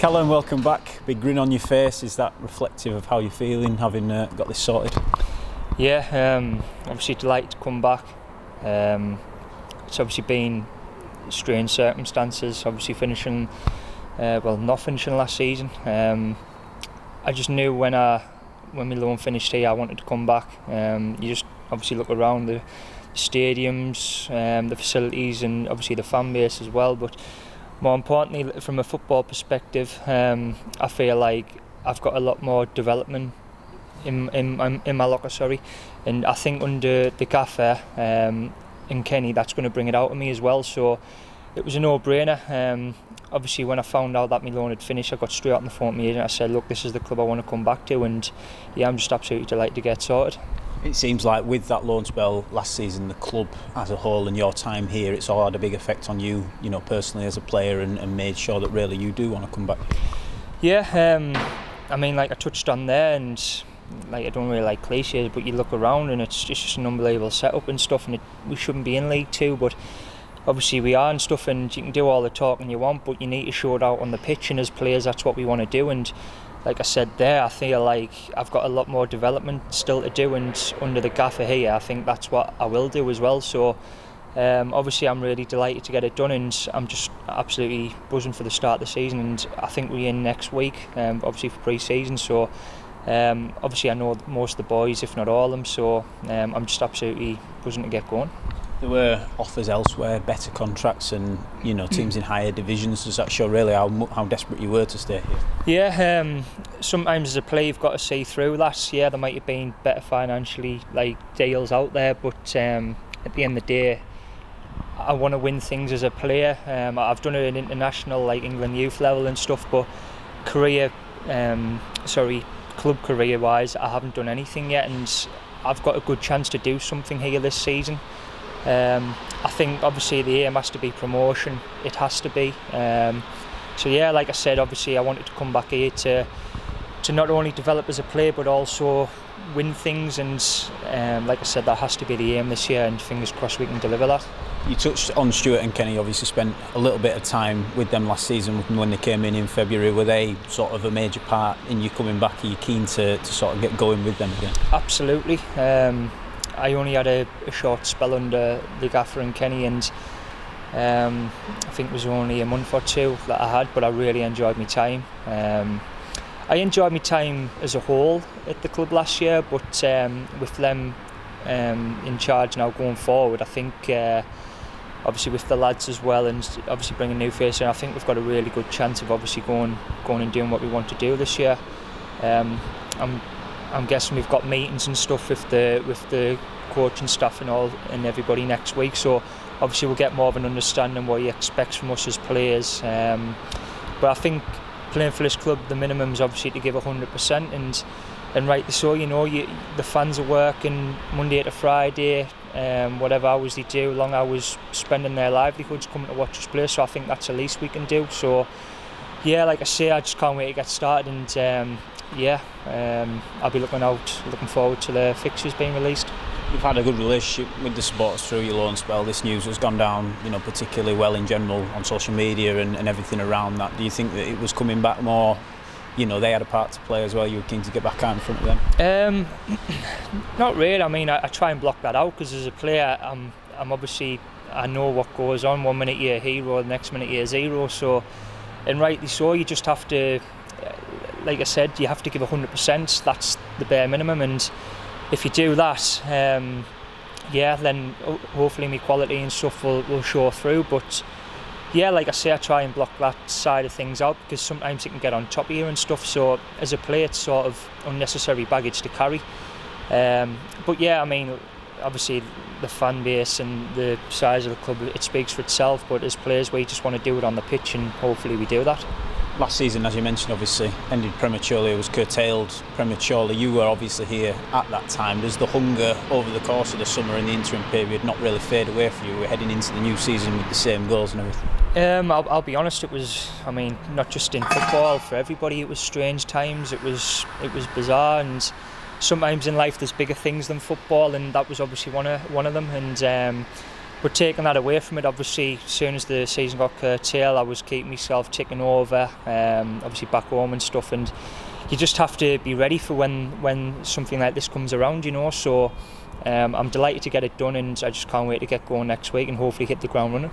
Callum, welcome back. Big grin on your face. Is that reflective of how you're feeling, having got this sorted? Yeah, obviously delighted to come back. It's obviously been strange circumstances, obviously finishing, not finishing last season. I just knew when my loan finished here I wanted to come back. You just obviously look around the stadiums, the facilities, and obviously the fan base as well, but more importantly from a football perspective, I feel like I've got a lot more development in my locker, and I think under the gaffer in Kenny that's going to bring it out of me as well, so it was a no-brainer. Obviously when I found out that my loan had finished, I got straight on the phone to my agent. I said, look, this is the club I want to come back to, and yeah, I'm just absolutely delighted to get sorted. It seems like with that loan spell last season, the club as a whole and your time here, it's all had a big effect on you, personally as a player, and made sure that really you do want to come back. Yeah, I mean, like I touched on there, and like I don't really like cliches, but you look around and it's just an unbelievable setup and stuff, and we shouldn't be in League Two, but obviously we are and stuff, and you can do all the talking you want, but you need to show it out on the pitch, and as players that's what we want to do. And like I said there, I feel like I've got a lot more development still to do, and under the gaffer here I think that's what I will do as well. So obviously I'm really delighted to get it done, and I'm just absolutely buzzing for the start of the season, and I think we're in next week, obviously for pre-season, so obviously I know most of the boys, if not all of them, so I'm just absolutely buzzing to get going. There were offers elsewhere, better contracts, and teams in higher divisions. Does that show really how desperate you were to stay here? Yeah, sometimes as a player you've got to see through that. Yeah, there might have been better financially deals out there, but at the end of the day, I want to win things as a player. I've done it at international, like England youth level and stuff, but club career wise, I haven't done anything yet, and I've got a good chance to do something here this season. I think obviously the aim has to be promotion, it has to be. So yeah, like I said, obviously I wanted to come back here to not only develop as a player but also win things, and like I said, that has to be the aim this year, and fingers crossed we can deliver that. You touched on Stuart and Kenny, obviously spent a little bit of time with them last season when they came in February. Were they sort of a major part in you coming back? Are you keen to sort of get going with them again? Absolutely. I only had a short spell under the gaffer and Kenny, and I think it was only a month or two that I had, but I really enjoyed my time. I enjoyed my time as a whole at the club last year, but with them in charge now going forward, I think obviously with the lads as well, and obviously bringing new faces in, I think we've got a really good chance of obviously going and doing what we want to do this year. I'm guessing we've got meetings and stuff with the coaching staff and all and everybody next week, so obviously we'll get more of an understanding what he expects from us as players. But I think playing for this club, the minimum is obviously to give 100%, and rightly so. The fans are working Monday to Friday, whatever hours they do, long hours, spending their livelihoods coming to watch us play. So I think that's the least we can do. So yeah, like I say, I just can't wait to get started, and I'll be looking forward to the fixtures being released. You've had a good relationship with the supporters through your loan spell. This news has gone down, particularly well in general on social media and everything around that. Do you think that it was coming back more? They had a part to play as well. You were keen to get back out in front of them. Not really. I mean, I try and block that out, because as a player, I'm obviously, I know what goes on. 1 minute you're a hero, the next minute you're a zero. So, and rightly so, you just have to. Like I said, you have to give 100%. That's the bare minimum, and if you do that, then hopefully my quality and stuff will show through. But yeah, like I say, I try and block that side of things out, because sometimes it can get on top of you and stuff. So as a player, it's sort of unnecessary baggage to carry. But yeah, I mean, obviously the fan base and the size of the club, it speaks for itself. But as players, we just want to do it on the pitch, and hopefully we do that. Last season, as you mentioned, obviously ended prematurely. It was curtailed prematurely. You were obviously here at that time. Does the hunger over the course of the summer and the interim period not really fade away for you? We're heading into the new season with the same goals and everything. I'll be honest. It was, not just in football, for everybody. It was strange times. It was bizarre, and sometimes in life there's bigger things than football, and that was obviously one of them. And But taking that away from it, obviously, as soon as the season got curtailed, I was keeping myself ticking over, obviously back home and stuff, and you just have to be ready for when something like this comes around, you know. So I'm delighted to get it done, and I just can't wait to get going next week and hopefully hit the ground running.